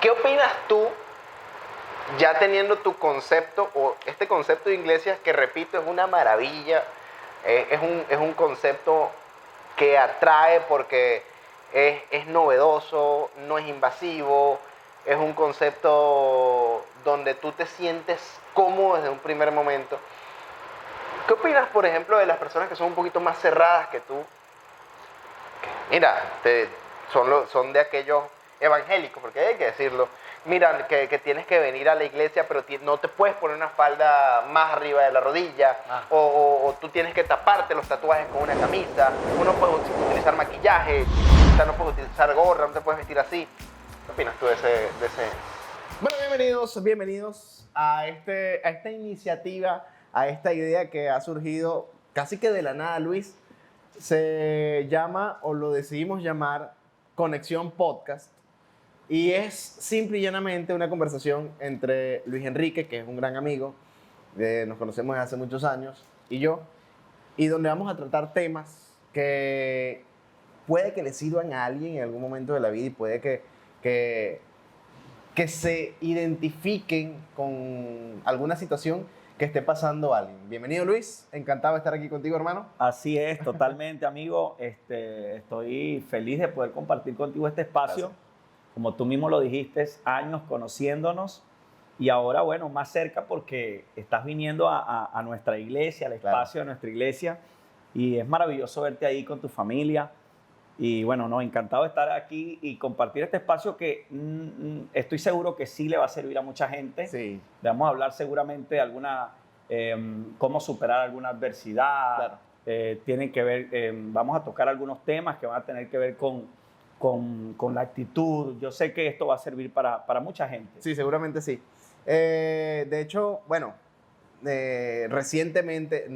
¿Qué opinas tú, ya teniendo tu concepto, o este concepto de iglesia, que repito, es una maravilla, es un concepto que atrae porque es novedoso, no es invasivo, es un concepto donde tú te sientes cómodo desde un primer momento? ¿Qué opinas, por ejemplo, de las personas que son un poquito más cerradas que tú? Mira, son de aquellos evangélicos, porque hay que decirlo. Mira, que tienes que venir a la iglesia, pero no te puedes poner una falda más arriba de la rodilla, o tú tienes que taparte los tatuajes con una camisa, o no puedes utilizar maquillaje, o sea, no puedes utilizar gorra, no te puedes vestir así. ¿Qué opinas tú de ese? Bueno, bienvenidos a esta iniciativa, a esta idea que ha surgido casi que de la nada, Luis. Se llama, o lo decidimos llamar, Conexión Podcast. Y es simple y llanamente una conversación entre Luis Enrique, que es un gran amigo, nos conocemos desde hace muchos años, y yo, y donde vamos a tratar temas que puede que le sirvan a alguien en algún momento de la vida y puede que se identifiquen con alguna situación que esté pasando a alguien. Bienvenido, Luis, encantado de estar aquí contigo, hermano. Así es, totalmente, amigo. Estoy feliz de poder compartir contigo este espacio. Gracias. Como tú mismo lo dijiste, años conociéndonos y ahora, bueno, más cerca porque estás viniendo a nuestra iglesia, al espacio de nuestra iglesia, y es maravilloso verte ahí con tu familia. Y bueno, no, encantado de estar aquí y compartir este espacio que estoy seguro que sí le va a servir a mucha gente. Sí. Vamos a hablar seguramente de alguna, cómo superar alguna adversidad. Claro. Tienen que ver, vamos a tocar algunos temas que van a tener que ver con la actitud. Yo sé que esto va a servir para mucha gente. Sí, seguramente sí. De hecho, bueno, recientemente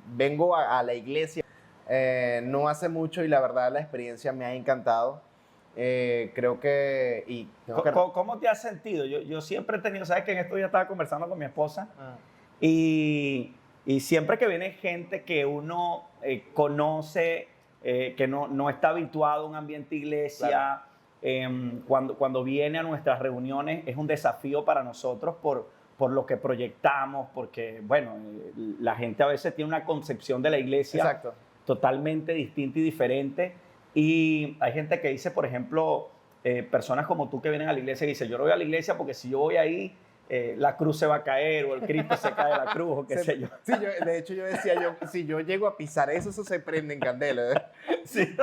vengo a la iglesia no hace mucho y la verdad la experiencia me ha encantado. Creo que... ¿Cómo te has sentido? Yo siempre he tenido, sabes que en esto ya estaba conversando con mi esposa y siempre que viene gente que uno conoce, que no está habituado a un ambiente iglesia, cuando viene a nuestras reuniones es un desafío para nosotros por lo que proyectamos, porque bueno, la gente a veces tiene una concepción de la iglesia. Exacto. Totalmente distinta y diferente. Y hay gente que dice, por ejemplo, personas como tú que vienen a la iglesia y dicen, yo no voy a la iglesia porque si yo voy ahí, la cruz se va a caer o el Cristo se cae de la cruz o qué sé yo. Sí, de hecho yo decía, si yo llego a pisar eso se prende en candela. Sí.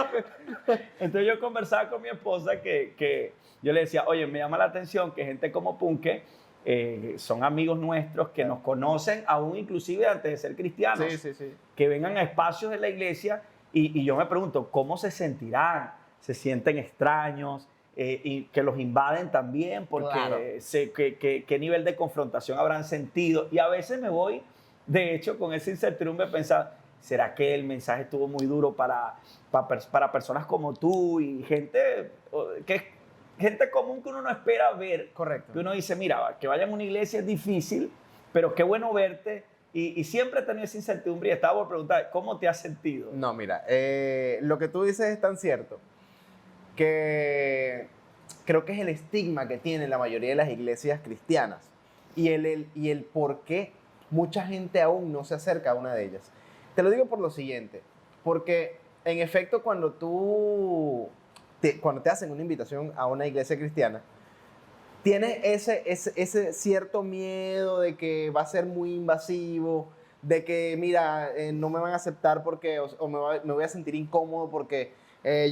Entonces yo conversaba con mi esposa que yo le decía, oye, me llama la atención que gente como Punke, son amigos nuestros que nos conocen aún inclusive antes de ser cristianos, sí. que vengan a espacios de la iglesia y yo me pregunto, ¿cómo se sentirán? ¿Se sienten extraños? Y que los invaden también, porque claro. ¿Qué nivel de confrontación habrán sentido? Y a veces me voy, de hecho, con esa incertidumbre de pensar, ¿será que el mensaje estuvo muy duro para personas como tú y gente común que uno no espera ver? Correcto. Que uno dice, mira, que vayan a una iglesia es difícil, pero qué bueno verte. Y siempre he tenido esa incertidumbre y estaba por preguntar, ¿cómo te has sentido? No, mira, lo que tú dices es tan cierto que creo que es el estigma que tienen la mayoría de las iglesias cristianas y el por qué mucha gente aún no se acerca a una de ellas. Te lo digo por lo siguiente, porque en efecto cuando te hacen una invitación a una iglesia cristiana, tienes ese cierto miedo de que va a ser muy invasivo, de que, mira, no me van a aceptar porque, o me voy a sentir incómodo porque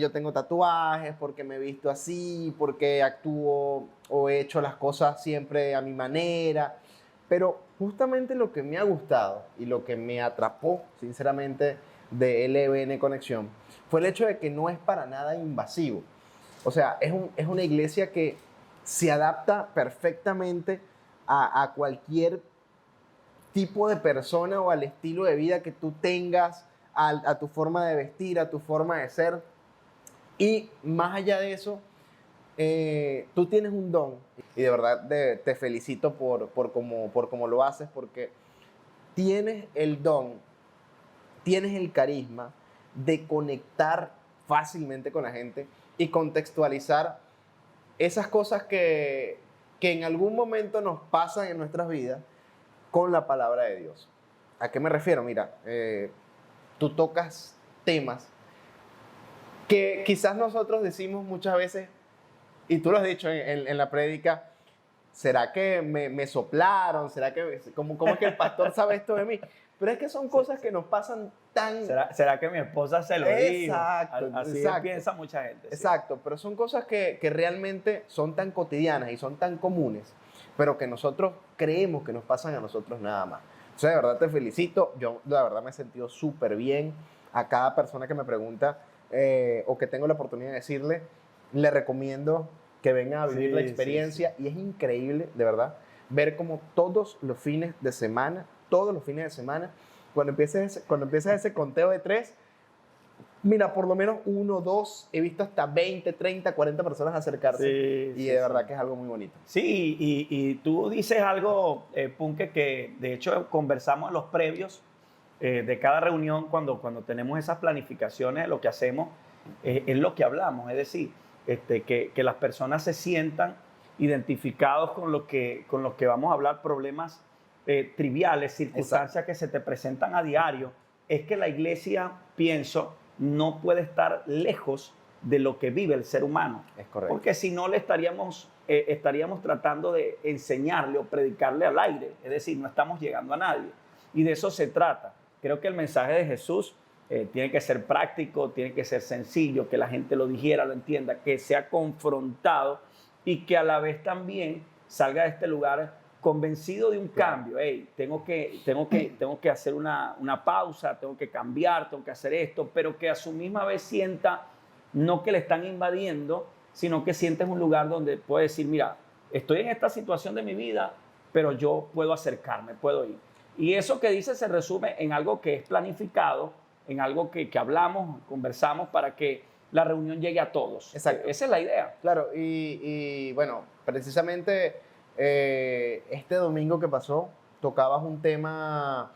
yo tengo tatuajes, porque me he visto así, porque actúo o he hecho las cosas siempre a mi manera. Pero justamente lo que me ha gustado y lo que me atrapó, sinceramente, de LBN Conexión, fue el hecho de que no es para nada invasivo. O sea, es una iglesia que se adapta perfectamente a cualquier tipo de persona o al estilo de vida que tú tengas, a tu forma de vestir, a tu forma de ser. Y más allá de eso, tú tienes un don y de verdad te felicito por cómo lo haces, porque tienes el don, tienes el carisma de conectar fácilmente con la gente y contextualizar esas cosas que en algún momento nos pasan en nuestras vidas con la palabra de Dios. ¿A qué me refiero? Mira, tú tocas temas que quizás nosotros decimos muchas veces, y tú lo has dicho en la prédica, ¿será que me soplaron? ¿Será que, cómo es que el pastor sabe esto de mí? Pero es que son cosas que nos pasan tan... ¿Será que mi esposa se lo dijo? Exacto, Así exacto. piensa mucha gente. Sí. Exacto, pero son cosas que realmente son tan cotidianas y son tan comunes, pero que nosotros creemos que nos pasan a nosotros nada más. O sea, de verdad te felicito. Yo, la verdad, me he sentido súper bien. A cada persona que me pregunta o que tengo la oportunidad de decirle, le recomiendo que venga a vivir la experiencia. Y es increíble, de verdad, ver cómo todos los fines de semana, cuando empieza ese conteo de 3, mira, por lo menos 1, 2, he visto hasta 20, 30, 40 personas acercarse. Y de verdad que es algo muy bonito. Sí, y tú dices algo, Punke, que de hecho conversamos en los previos de cada reunión cuando tenemos esas planificaciones, lo que hacemos es lo que hablamos, es decir, que las personas se sientan identificados con lo que vamos a hablar, problemas triviales, circunstancias que se te presentan a diario. Es que la iglesia, pienso, no puede estar lejos de lo que vive el ser humano. Es correcto. Porque si no le estaríamos tratando de enseñarle o predicarle al aire. Es decir, no estamos llegando a nadie. Y de eso se trata. Creo que el mensaje de Jesús tiene que ser práctico, tiene que ser sencillo, que la gente lo dijera, lo entienda, que sea confrontado y que a la vez también salga de este lugar convencido de un cambio. Hey, tengo que hacer una pausa, tengo que cambiar, tengo que hacer esto, pero que a su misma vez sienta no que le están invadiendo, sino que sientes un lugar donde puede decir, mira, estoy en esta situación de mi vida, pero yo puedo acercarme, puedo ir. Y eso que dice se resume en algo que es planificado, en algo que hablamos, conversamos para que la reunión llegue a todos. Exacto. Esa es la idea. Claro, y bueno, precisamente este domingo que pasó, tocabas un tema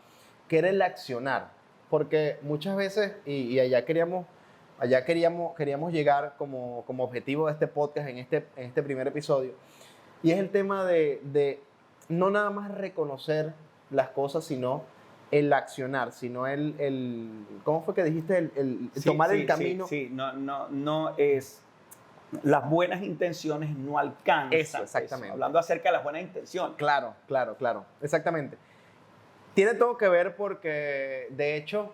que era el accionar, porque muchas veces, y allá queríamos llegar como objetivo de este podcast en este primer episodio, y es el tema de no nada más reconocer las cosas, sino el accionar, sino ¿cómo fue que dijiste? El tomar el camino. Sí, no es... Las buenas intenciones no alcanzan. Eso, exactamente. Eso, hablando acerca de las buenas intenciones. Claro, exactamente. Tiene todo que ver porque, de hecho,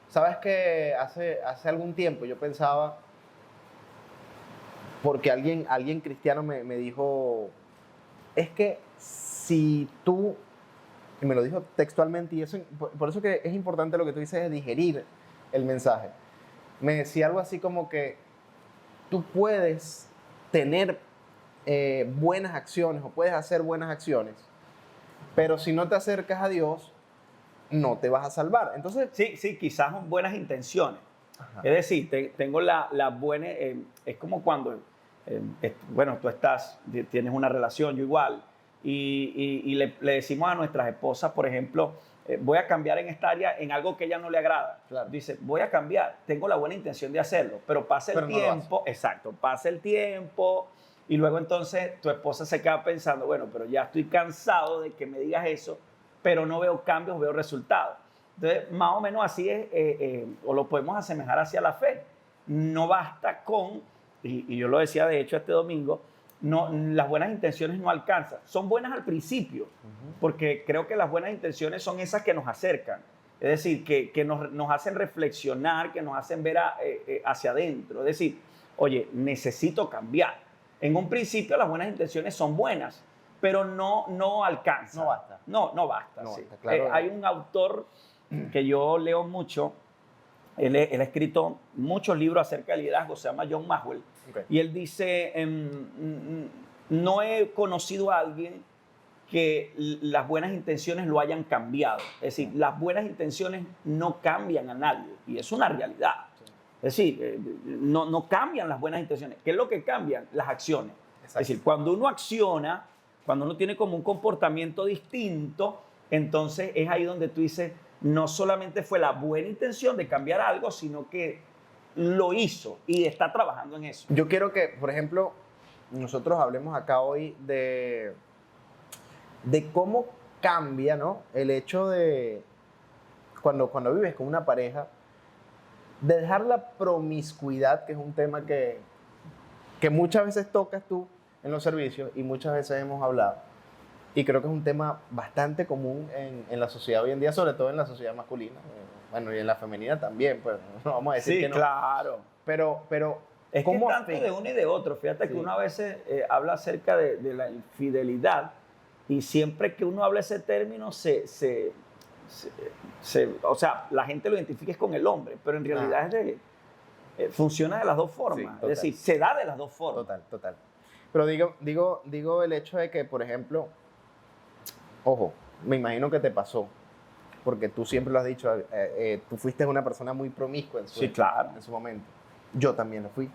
sabes que hace algún tiempo yo pensaba, porque alguien cristiano me dijo, es que si tú, y me lo dijo textualmente, y eso, por eso que es importante lo que tú dices de digerir el mensaje. Me decía algo así como que tú puedes tener buenas acciones o puedes hacer buenas acciones, pero si no te acercas a Dios, no te vas a salvar. Entonces, sí, quizás con buenas intenciones. Ajá. Es decir, tengo la buena... es como cuando, bueno, tú tienes una relación, yo igual, y le decimos a nuestras esposas, por ejemplo, voy a cambiar en esta área en algo que a ella no le agrada. Claro. Dice, voy a cambiar, tengo la buena intención de hacerlo, pero pasa el tiempo, exacto, pasa el tiempo y luego entonces tu esposa se queda pensando, bueno, pero ya estoy cansado de que me digas eso, pero no veo cambios, veo resultados. Entonces, más o menos así es, o lo podemos asemejar hacia la fe. No basta con, y yo lo decía de hecho este domingo, las buenas intenciones no alcanzan. Son buenas al principio, porque creo que las buenas intenciones son esas que nos acercan. Es decir, que nos hacen reflexionar, que nos hacen ver hacia adentro. Es decir, oye, necesito cambiar. En un principio las buenas intenciones son buenas, pero no alcanzan. No basta. No basta. No Sí. basta, claro. Hay un autor que yo leo mucho, él ha escrito muchos libros acerca de liderazgo, se llama John Maxwell. Okay. Y él dice, no he conocido a alguien que las buenas intenciones lo hayan cambiado. Es decir, las buenas intenciones no cambian a nadie y es una realidad. Es decir, no cambian las buenas intenciones. ¿Qué es lo que cambian? Las acciones. Exacto. Es decir, cuando uno acciona, cuando uno tiene como un comportamiento distinto, entonces es ahí donde tú dices, no solamente fue la buena intención de cambiar algo, sino que lo hizo y está trabajando en eso. Yo quiero que, por ejemplo, nosotros hablemos acá hoy de cómo cambia, ¿no? El hecho de cuando vives con una pareja, de dejar la promiscuidad, que es un tema que muchas veces tocas tú en los servicios y muchas veces hemos hablado. Y creo que es un tema bastante común en la sociedad hoy en día, sobre todo en la sociedad masculina. Bueno, y en la femenina también, pues no vamos a decir Sí, que no. claro. Pero Es que ¿cómo tanto afecta? de uno y de otro. Fíjate Sí. que uno a veces habla acerca de la infidelidad y siempre que uno habla ese término o sea, la gente lo identifica es con el hombre, pero en realidad funciona de las dos formas. Sí, Es total. decir, se da de las dos formas. Total. Pero digo el hecho de que, por ejemplo, ojo, me imagino que te pasó, porque tú siempre lo has dicho, tú fuiste una persona muy promiscua Sí, claro. en su momento. Yo también lo fui.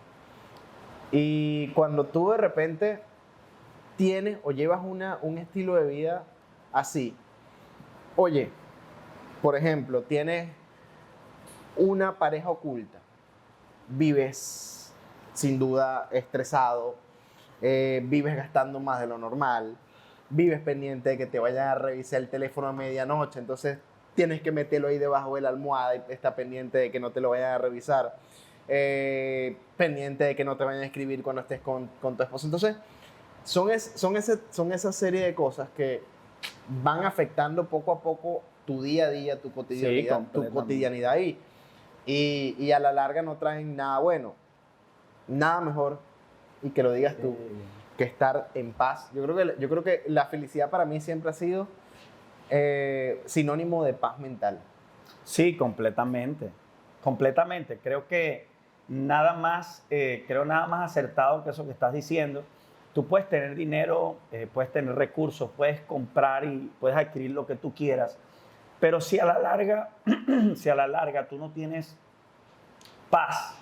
Y cuando tú de repente tienes o llevas un estilo de vida así, oye, por ejemplo, tienes una pareja oculta, vives sin duda estresado, vives gastando más de lo normal, vives pendiente de que te vayan a revisar el teléfono a medianoche, entonces tienes que meterlo ahí debajo de la almohada y está pendiente de que no te lo vayan a revisar, pendiente de que no te vayan a escribir cuando estés con tu esposa. Entonces, son esa serie de cosas que van afectando poco a poco tu día a día, tu cotidianidad y a la larga no traen nada bueno, nada mejor, y que lo digas tú, que estar en paz. Yo creo que la felicidad para mí siempre ha sido sinónimo de paz mental. Sí, completamente. Completamente. Creo nada más acertado que eso que estás diciendo. Tú puedes tener dinero, puedes tener recursos, puedes comprar y puedes adquirir lo que tú quieras. Pero si a la larga tú no tienes paz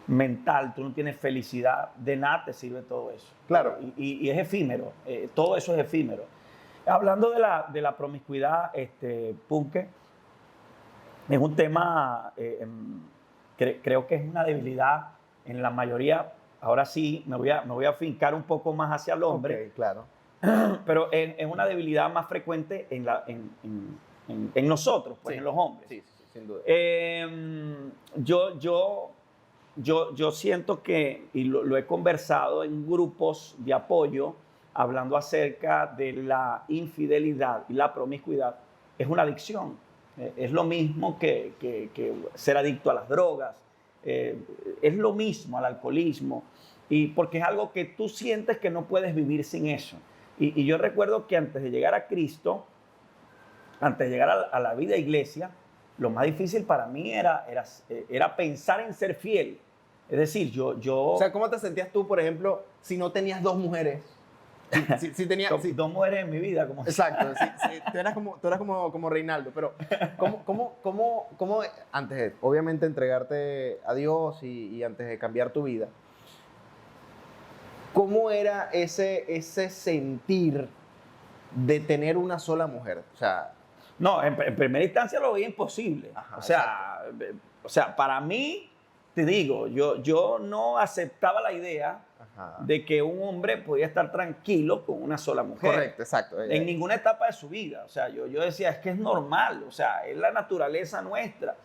mental, tú no tienes felicidad, de nada te sirve todo eso. Claro. Y es efímero, todo eso es efímero. Hablando de la promiscuidad, Punke, es un tema, creo que es una debilidad en la mayoría. Ahora sí, me voy a fincar un poco más hacia el hombre. Okay, claro. Pero es una debilidad más frecuente en nosotros, pues, Sí, en los hombres. Sí, sin duda. Yo siento que, y lo he conversado en grupos de apoyo, hablando acerca de la infidelidad y la promiscuidad, es una adicción. Es lo mismo que ser adicto a las drogas, es lo mismo al alcoholismo, y porque es algo que tú sientes que no puedes vivir sin eso. Y yo recuerdo que antes de llegar a Cristo, antes de llegar a la vida iglesia, lo más difícil para mí era pensar en ser fiel. Es decir, yo... O sea, ¿cómo te sentías tú, por ejemplo, si no tenías dos mujeres? Si tenías... Dos mujeres en mi vida. Como Exacto, tú eras como Reinaldo, pero ¿cómo antes de, obviamente, entregarte a Dios y antes de cambiar tu vida, cómo era ese sentir de tener una sola mujer? O sea... No, en primera instancia lo veía imposible. Ajá, o sea, para mí, te digo, yo no aceptaba la idea de que un hombre podía estar tranquilo con una sola mujer. Correcto, exacto. En ninguna etapa de su vida. O sea, yo decía, es que es normal, o sea, es la naturaleza nuestra.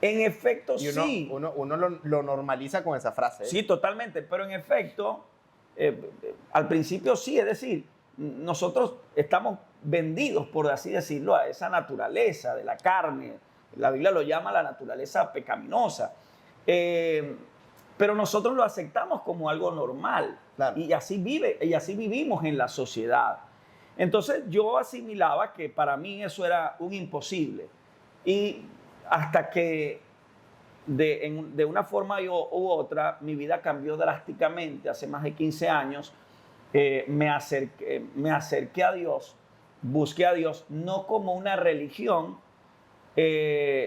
En efecto, y sí. Uno lo normaliza con esa frase. Sí, totalmente, pero en efecto, al principio sí, es decir, nosotros estamos vendidos, por así decirlo, a esa naturaleza de la carne. La Biblia lo llama la naturaleza pecaminosa. Pero nosotros lo aceptamos como algo normal. Claro. Y así vivimos en la sociedad. Entonces yo asimilaba que para mí eso era un imposible. Y hasta que de una forma u otra mi vida cambió drásticamente hace más de 15 años. Me acerqué a Dios, busqué a Dios no como una religión,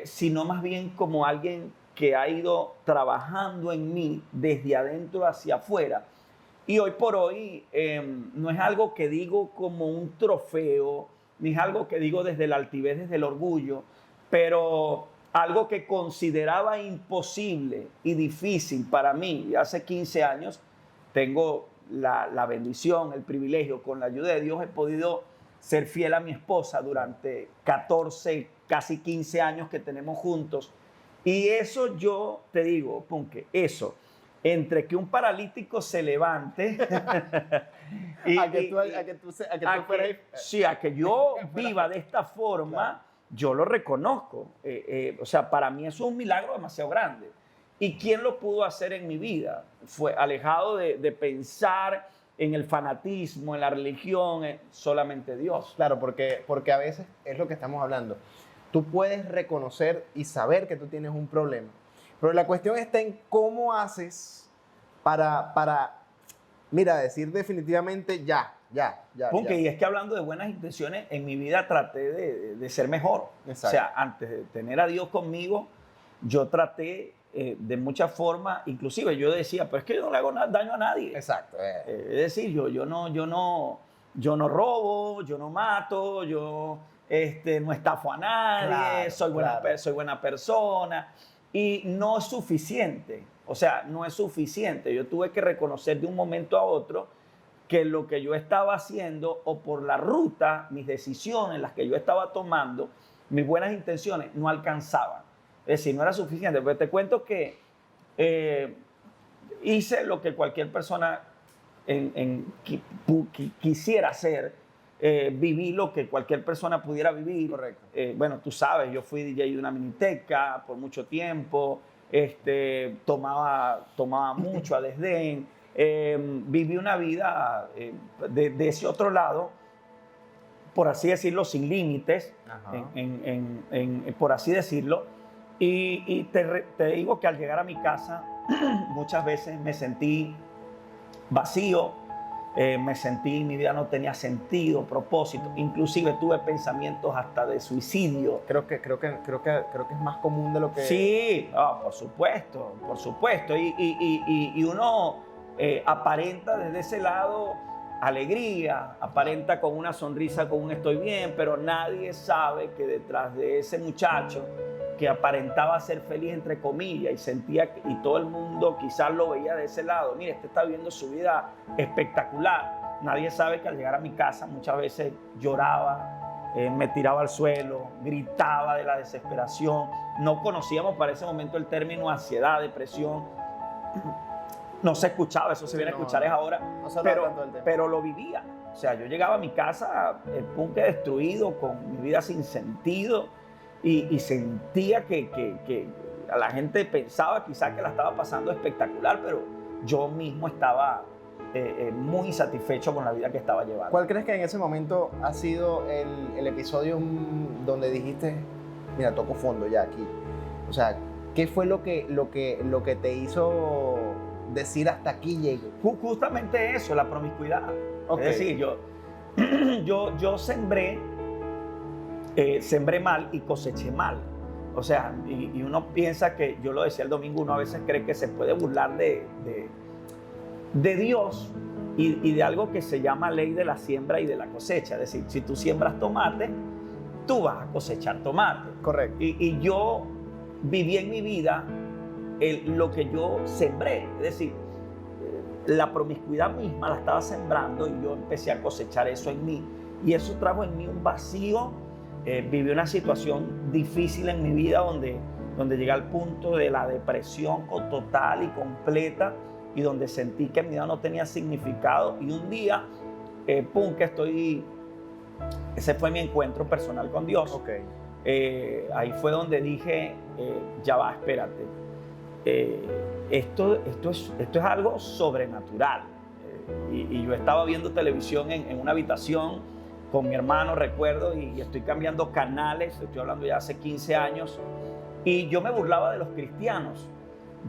sino más bien como alguien que ha ido trabajando en mí desde adentro hacia afuera. Y hoy por hoy no es algo que digo como un trofeo, ni es algo que digo desde la altivez, desde el orgullo, pero algo que consideraba imposible y difícil para mí hace 15 años, tengo la bendición, el privilegio, con la ayuda de Dios he podido ser fiel a mi esposa durante 14, casi 15 años que tenemos juntos. Y eso yo te digo, Punke, eso, entre que un paralítico se levante a que tú fueras... sí, a que yo viva de esta forma, claro, yo lo reconozco. O sea, para mí eso es un milagro demasiado grande. ¿Y quién lo pudo hacer en mi vida? Fue alejado de pensar en el fanatismo, en la religión, solamente Dios. Claro, porque a veces es lo que estamos hablando. Tú puedes reconocer y saber que tú tienes un problema, pero la cuestión está en cómo haces para mira, decir definitivamente ya. Porque, y es que hablando de buenas intenciones, en mi vida traté de ser mejor. Exacto. O sea, antes de tener a Dios conmigo, yo traté de muchas formas, inclusive yo decía, pero es que yo no le hago daño a nadie. Exacto. Es decir, yo no robo, yo no mato, yo no estafo a nadie, claro, soy buena persona. Y no es suficiente, o sea, no es suficiente. Yo tuve que reconocer de un momento a otro que lo que yo estaba haciendo, o por la ruta, mis decisiones, las que yo estaba tomando, mis buenas intenciones, no alcanzaban. Es decir, no era suficiente. Pero te cuento que hice lo que cualquier persona quisiera hacer. Viví lo que cualquier persona pudiera vivir. Correcto. Bueno, tú sabes, yo fui DJ de una miniteca por mucho tiempo, tomaba mucho a desdén, viví una vida de ese otro lado, por así decirlo, sin límites, por así decirlo, y te digo que al llegar a mi casa muchas veces me sentí vacío. Me sentí, mi vida no tenía sentido, propósito, inclusive tuve pensamientos hasta de suicidio. Creo que es más común de lo que... Sí, por supuesto, y uno aparenta desde ese lado alegría, aparenta con una sonrisa, con un estoy bien, pero nadie sabe que detrás de ese muchacho que aparentaba ser feliz, entre comillas, y sentía y todo el mundo quizás lo veía de ese lado. Mire, este está viviendo su vida espectacular. Nadie sabe que al llegar a mi casa muchas veces lloraba, me tiraba al suelo, gritaba de la desesperación. No conocíamos para ese momento el término ansiedad, depresión. No se escuchaba, eso se viene a escuchar es ahora, pero lo vivía. O sea, yo llegaba a mi casa, el Punke destruido, con mi vida sin sentido. Y sentía que a la gente pensaba quizás que la estaba pasando espectacular, pero yo mismo estaba muy insatisfecho con la vida que estaba llevando. ¿Cuál crees que en ese momento ha sido el episodio donde dijiste, mira, toco fondo ya aquí? O sea, ¿qué fue lo que te hizo decir hasta aquí llego? Justamente eso, la promiscuidad. Okay. Es decir, yo sembré mal y coseché mal. O sea, y uno piensa que, yo lo decía el domingo, uno a veces cree que se puede burlar de Dios y de algo que se llama ley de la siembra y de la cosecha. Es decir, si tú siembras tomate, tú vas a cosechar tomate. Correcto. Y yo viví en mi vida lo que yo sembré. Es decir, la promiscuidad misma la estaba sembrando y yo empecé a cosechar eso en mí. Y eso trajo en mí un vacío. Viví una situación difícil en mi vida donde llegué al punto de la depresión total y completa, y donde sentí que mi vida no tenía significado. Y un día, ese fue mi encuentro personal con Dios. Okay. Ahí fue donde dije, ya va, espérate. Esto es algo sobrenatural. Y yo estaba viendo televisión en una habitación con mi hermano, recuerdo, y estoy cambiando canales, estoy hablando ya hace 15 años, y yo me burlaba de los cristianos.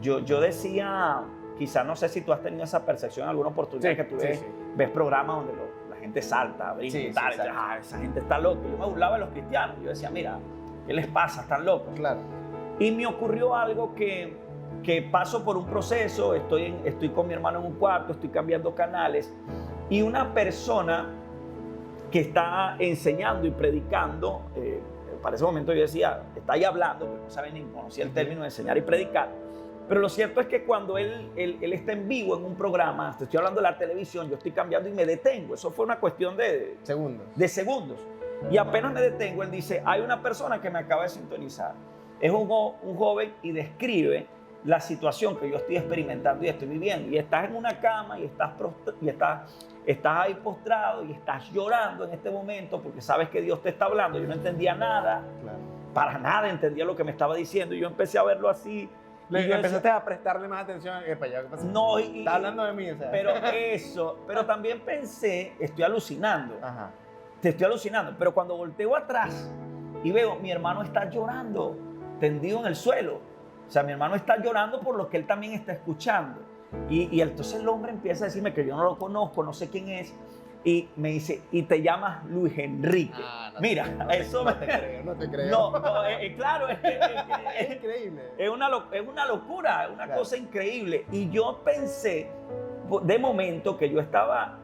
Yo decía, quizás, no sé si tú has tenido esa percepción en alguna oportunidad, que tú ves programas donde la gente salta, brinca y tal, esa gente está loca. Yo me burlaba de los cristianos, yo decía, mira, ¿qué les pasa? Están locos. Claro. Y me ocurrió algo que paso por un proceso, estoy con mi hermano en un cuarto, estoy cambiando canales, y una persona que está enseñando y predicando, para ese momento yo decía, está ahí hablando, pero no sabe ni conocía el término de enseñar y predicar, Pero lo cierto es que cuando él está en vivo en un programa, te estoy hablando de la televisión, yo estoy cambiando y me detengo. Eso fue una cuestión de segundos. Y apenas me detengo, él dice, hay una persona que me acaba de sintonizar. Es un joven y describe la situación que yo estoy experimentando y estoy viviendo. Y estás en una cama y estás ahí postrado y estás llorando en este momento porque sabes que Dios te está hablando. Yo no entendía nada, para nada entendía lo que me estaba diciendo. Y yo empecé a verlo así. Empezaste a prestarle más atención. No, está hablando de mí, o sea. Pero también pensé, estoy alucinando. Ajá. Te estoy alucinando. Pero cuando volteo atrás y veo, mi hermano está llorando, tendido en el suelo. O sea, mi hermano está llorando por lo que él también está escuchando. Y entonces el hombre empieza a decirme que yo no lo conozco, no sé quién es. Y me dice, y te llamas Luis Enrique. Mira, eso no te creo, no te creo. No, claro, es increíble. Es una locura, es una cosa increíble. Y yo pensé, de momento, que yo estaba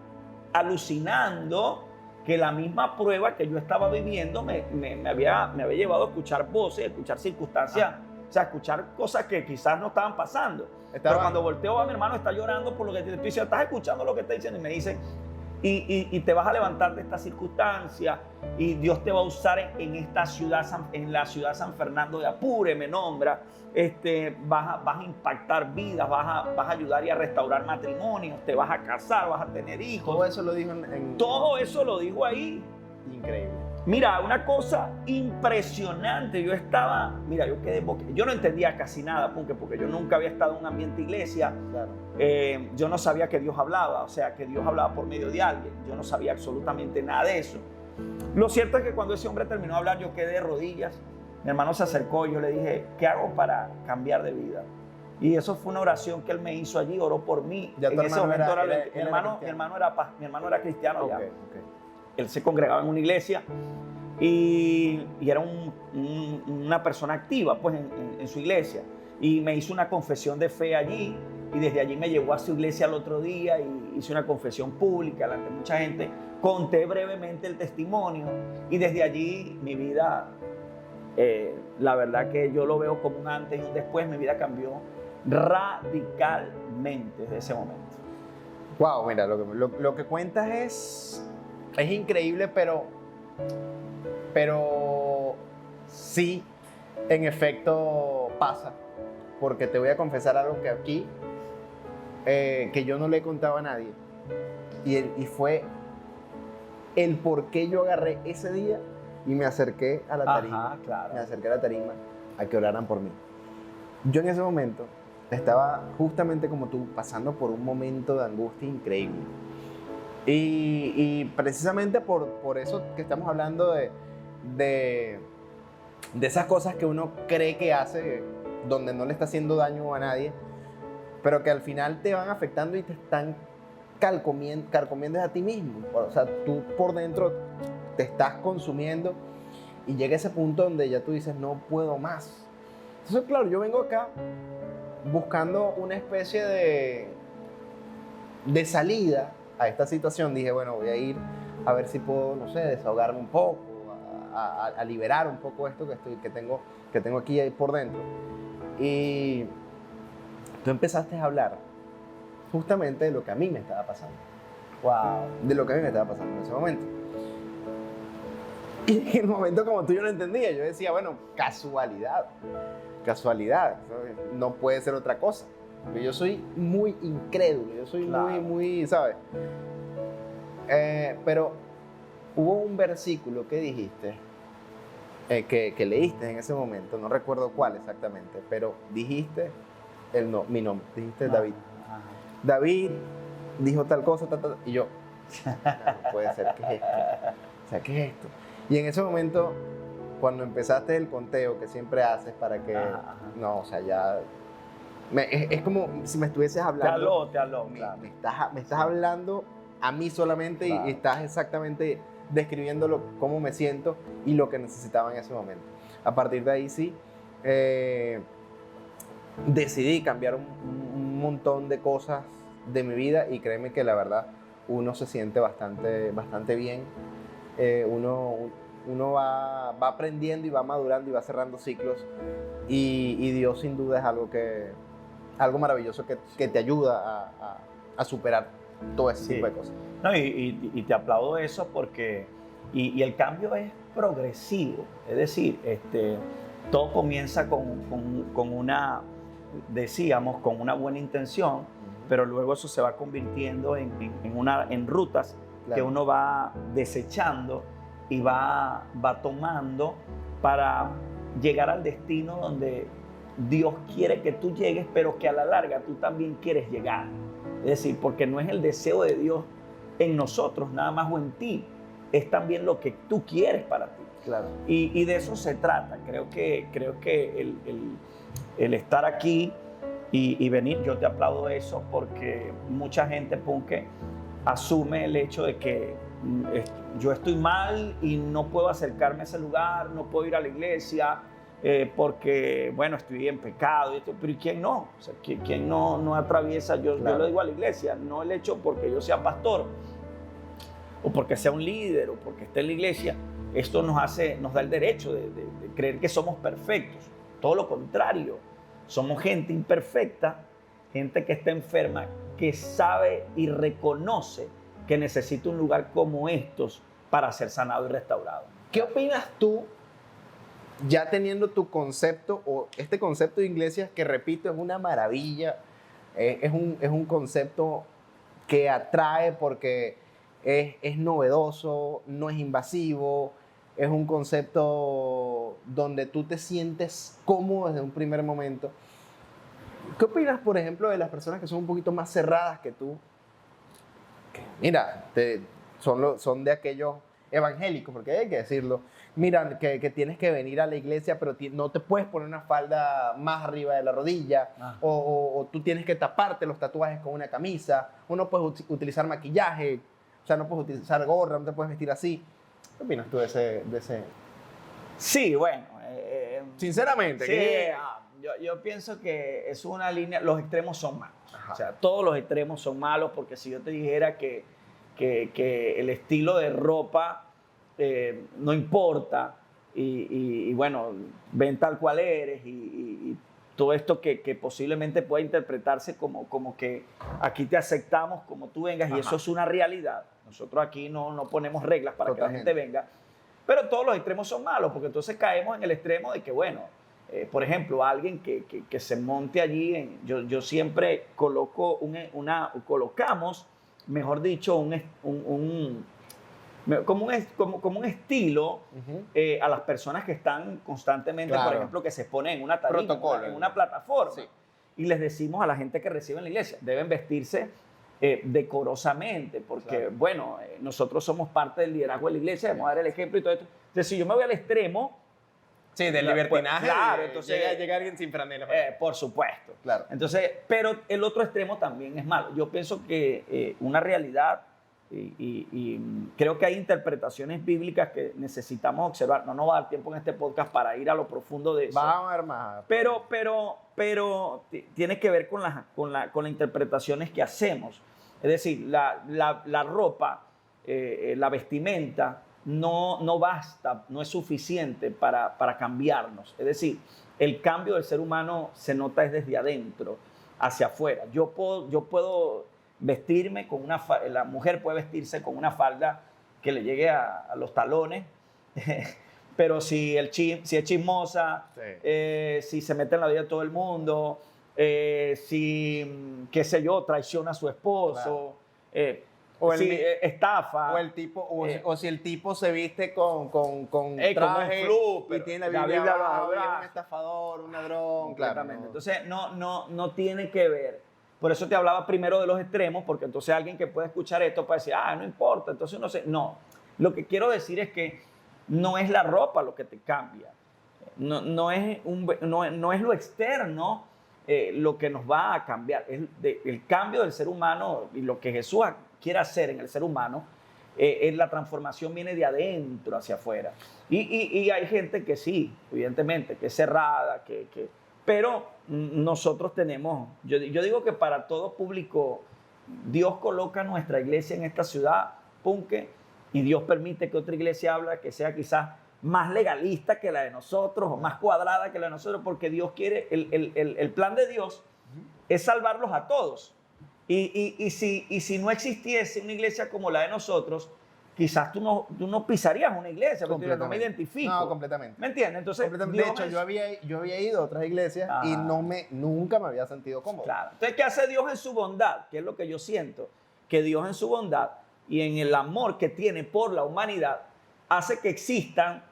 alucinando, que la misma prueba que yo estaba viviendo me había llevado a escuchar voces, a escuchar circunstancias, o sea, a escuchar cosas que quizás no estaban pasando. Pero cuando volteo a mi hermano, está llorando por lo que te estoy diciendo, estás escuchando lo que está diciendo, y me dice, y te vas a levantar de esta circunstancia y Dios te va a usar en esta ciudad, en la ciudad San Fernando de Apure, me nombra. Vas a impactar vidas, vas a ayudar y a restaurar matrimonios, te vas a casar, vas a tener hijos. Todo eso lo dijo Todo eso lo dijo ahí. Increíble. Mira, una cosa impresionante. Yo quedé yo no entendía casi nada, porque yo nunca había estado en un ambiente iglesia. Claro. Yo no sabía que Dios hablaba, o sea, que Dios hablaba por medio de alguien. Yo no sabía absolutamente nada de eso. Lo cierto es que cuando ese hombre terminó de hablar, yo quedé de rodillas. Mi hermano se acercó y yo le dije, ¿qué hago para cambiar de vida? Y eso fue una oración que él me hizo allí, oró por mí. Ya en ese momento mi hermano era cristiano ya. Okay. Él se congregaba en una iglesia y era una persona activa pues, en su iglesia. Y me hizo una confesión de fe allí. Y desde allí me llevó a su iglesia al otro día y hice una confesión pública delante de mucha gente. Conté brevemente el testimonio y desde allí mi vida, la verdad que yo lo veo como un antes y un después. Mi vida cambió radicalmente desde ese momento. Wow, mira, lo que cuentas es increíble, pero sí, en efecto pasa. Porque te voy a confesar algo que aquí, que yo no le he contado a nadie. Y fue el por qué yo agarré ese día y me acerqué a la tarima. Ajá, claro. Me acerqué a la tarima a que oraran por mí. Yo en ese momento estaba justamente como tú, pasando por un momento de angustia increíble. Y precisamente por eso que estamos hablando de esas cosas que uno cree que hace, donde no le está haciendo daño a nadie, pero que al final te van afectando y te están carcomiendo a ti mismo. O sea, tú por dentro te estás consumiendo y llega ese punto donde ya tú dices, no puedo más. Entonces, claro, yo vengo acá buscando una especie de salida a esta situación. Dije, bueno, voy a ir a ver si puedo, no sé, desahogarme un poco, a liberar un poco esto que tengo aquí por dentro. Y tú empezaste a hablar justamente de lo que a mí me estaba pasando. Wow. De lo que a mí me estaba pasando en ese momento. Y en el momento como tú yo no entendía, yo decía, bueno, casualidad, no puede ser otra cosa. Pero yo soy muy incrédulo, yo soy muy, ¿sabes? Pero hubo un versículo que dijiste, que leíste en ese momento, no recuerdo cuál exactamente, pero dijiste mi nombre, dijiste David. Ajá. David dijo tal cosa, y yo, no puede ser, ¿qué es esto? O sea, ¿qué es esto? Y en ese momento, cuando empezaste el conteo que siempre haces para que, no, o sea, ya, es como si me estuvieses hablando. Te habló, claro. Me estás hablando a mí solamente, claro. Y estás exactamente describiendo cómo me siento y lo que necesitaba en ese momento. A partir de ahí sí, decidí cambiar un montón de cosas de mi vida y créeme que la verdad uno se siente bastante bien. Uno va aprendiendo y va madurando y va cerrando ciclos y Dios sin duda es algo que algo maravilloso que te ayuda a superar todo ese tipo de cosas. No, y te aplaudo eso porque y el cambio es progresivo, es decir, todo comienza con una, decíamos, con una buena intención, pero luego eso se va convirtiendo en rutas que uno va desechando y va tomando para llegar al destino donde Dios quiere que tú llegues, pero que a la larga tú también quieres llegar. Es decir, porque no es el deseo de Dios en nosotros nada más o en ti, es también lo que tú quieres para ti. Claro. Y de eso se trata. Creo que el estar aquí y venir, yo te aplaudo eso porque mucha gente, Punke, asume el hecho de que yo estoy mal y no puedo acercarme a ese lugar, no puedo ir a la iglesia porque, bueno, estoy en pecado. Pero ¿y quién no? O sea, ¿quién no atraviesa? Yo lo digo a la iglesia, no el hecho porque yo sea pastor o porque sea un líder o porque esté en la iglesia. Esto nos da el derecho de creer que somos perfectos. Todo lo contrario, somos gente imperfecta, gente que está enferma, que sabe y reconoce que necesita un lugar como estos para ser sanado y restaurado. ¿Qué opinas tú, ya teniendo tu concepto, o este concepto de iglesia, que repito, es una maravilla, es un concepto que atrae porque es novedoso, no es invasivo, es un concepto donde tú te sientes cómodo desde un primer momento? ¿Qué opinas, por ejemplo, de las personas que son un poquito más cerradas que tú? Mira, son de aquellos evangélicos, porque hay que decirlo. Mira, que tienes que venir a la iglesia, pero no te puedes poner una falda más arriba de la rodilla, o tú tienes que taparte los tatuajes con una camisa, o no puedes utilizar maquillaje, o sea, no puedes utilizar gorra, no te puedes vestir así. ¿Qué opinas tú de ese? Sí, bueno. Sinceramente. Sí, yo pienso que es una línea, los extremos son malos. Ajá. O sea, todos los extremos son malos, porque si yo te dijera que el estilo de ropa no importa y bueno, ven tal cual eres y todo esto que posiblemente pueda interpretarse como que aquí te aceptamos como tú vengas. Ajá. Y eso es una realidad. Nosotros aquí no ponemos reglas para que la gente venga, pero todos los extremos son malos, porque entonces caemos en el extremo de que, bueno, por ejemplo, alguien que se monte allí, yo siempre colocamos, mejor dicho, como un estilo a las personas que están constantemente, por ejemplo, que se exponen en una tarima, en una plataforma. Sí. Y les decimos a la gente que recibe en la iglesia, deben vestirse decorosamente, porque, bueno, nosotros somos parte del liderazgo de la iglesia, debemos dar el ejemplo y todo esto. Entonces, si yo me voy al extremo, sí, del libertinaje. Pues, claro, entonces llega alguien sin franela. Por supuesto. Claro. Entonces, pero el otro extremo también es malo. Yo pienso que una realidad, y creo que hay interpretaciones bíblicas que necesitamos observar. No nos va a dar tiempo en este podcast para ir a lo profundo de eso. Vamos a ver más. Pero tiene que ver con las interpretaciones que hacemos. Es decir, la ropa, la vestimenta, no basta, no es suficiente para cambiarnos. Es decir, el cambio del ser humano se nota desde adentro hacia afuera. Yo puedo vestirme con la mujer puede vestirse con una falda que le llegue a los talones, pero si es chismosa, sí. Si se mete en la vida de todo el mundo, si, qué sé yo, traiciona a su esposo, claro. O estafa. O si el tipo se viste con traje como un y tiene la Biblia abajo, es un estafador, un ladrón. Completamente. Claro, entonces, no tiene que ver. Por eso te hablaba primero de los extremos, porque entonces alguien que puede escuchar esto puede decir, no importa, entonces no sé. No, lo que quiero decir es que no es la ropa lo que te cambia. No es lo externo lo que nos va a cambiar. El cambio del ser humano y lo que Jesús quiere hacer en el ser humano, la transformación viene de adentro hacia afuera. Y hay gente que sí, evidentemente, que es cerrada, pero nosotros tenemos, yo digo que para todo público, Dios coloca nuestra iglesia en esta ciudad, Punke, y Dios permite que otra iglesia habla que sea quizás más legalista que la de nosotros o más cuadrada que la de nosotros, porque Dios quiere, el plan de Dios es salvarlos a todos. Y si no existiese una iglesia como la de nosotros, quizás tú no pisarías una iglesia, porque no me identifico. No, completamente. ¿Me entiendes? Entonces, De hecho, yo había ido a otras iglesias y nunca me había sentido cómodo. Claro. Entonces, ¿qué hace Dios en su bondad? ¿Qué es lo que yo siento? Que Dios en su bondad y en el amor que tiene por la humanidad hace que existan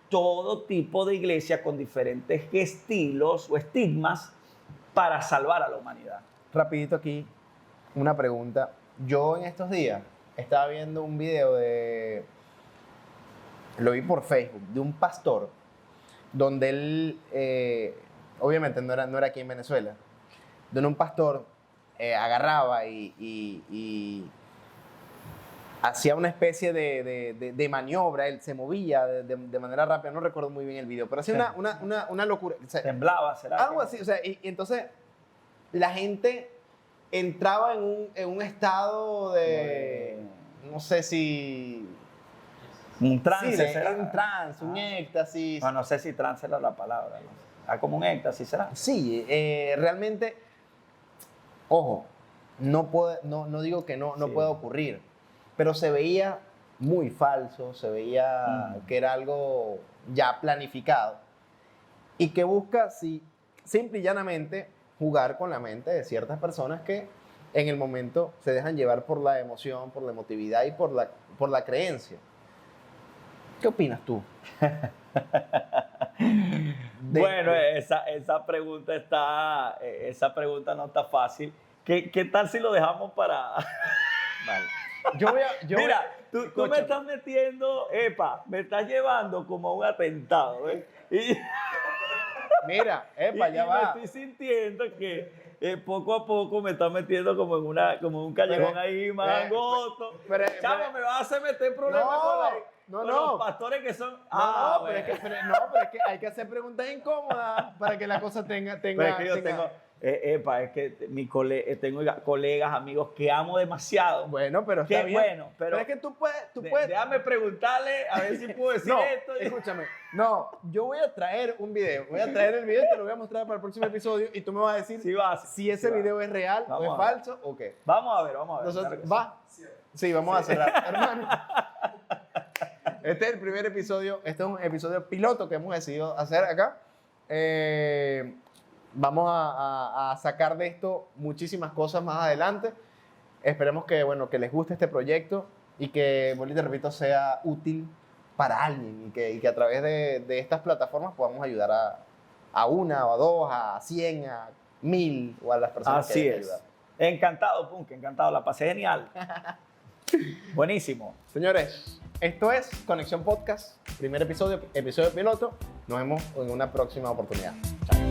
todo tipo de iglesias con diferentes estilos o estigmas para salvar a la humanidad. Rapidito aquí, una pregunta. Yo en estos días estaba viendo un video lo vi por Facebook, de un pastor, donde él, obviamente no era aquí en Venezuela, donde un pastor agarraba y hacía una especie de maniobra, él se movía de manera rápida, no recuerdo muy bien el video, pero hacía una locura. O sea, Temblaba, ¿será? algo así, o sea, y entonces la gente entraba en un estado de, no sé si... Un trance, sí, ¿será? un trance, un éxtasis. No sé si trance era la palabra. ¿No? Como un éxtasis, ¿será? Sí, realmente, ojo, no digo que no Sí. pueda ocurrir, pero se veía muy falso, se veía que era algo ya planificado y que busca, simple y llanamente, jugar con la mente de ciertas personas que en el momento se dejan llevar por la emoción, por la emotividad y por la creencia. ¿Qué opinas tú? Bueno, esa pregunta no está fácil. ¿Qué tal si lo dejamos para...? Vale. Mira, tú me escúchame. estás metiendo, me estás llevando como a un atentado, ¿ves? Mira, epa, ya y va. me estoy sintiendo que poco a poco me está metiendo como en un callejón Pero, ahí mangoto. pero- Chavo, me vas a hacer meter problemas No, con no. los pastores que son... Pero es que hay que hacer preguntas incómodas para que la cosa tenga... Pero es que yo tengo... es que tengo colegas, amigos que amo demasiado. Bueno, pero está Qué bien. bueno, pero es que tú puedes... Déjame preguntarle a ver si puedo decir No, esto. escúchame. No, yo voy a traer un video. Voy a traer el video y te lo voy a mostrar para el próximo episodio y tú me vas a decir si ese video es real o es falso o qué. Vamos a ver. Nosotros, claro que sí. ¿va? Sí, vamos a cerrar. Hermano, este es el primer episodio. Este es un episodio piloto que hemos decidido hacer acá. Vamos a sacar de esto muchísimas cosas más adelante. Esperemos que, bueno, que les guste este proyecto y que, bueno, y te repito, sea útil para alguien y que a través de estas plataformas podamos ayudar a una o a dos, a 100, a 1000 o a las personas que Así hay que es. ayudar. Encantado, Punk, encantado. La pasé genial. Buenísimo. Señores, esto es Conexión Podcast, primer episodio piloto. Nos vemos en una próxima oportunidad. Chao.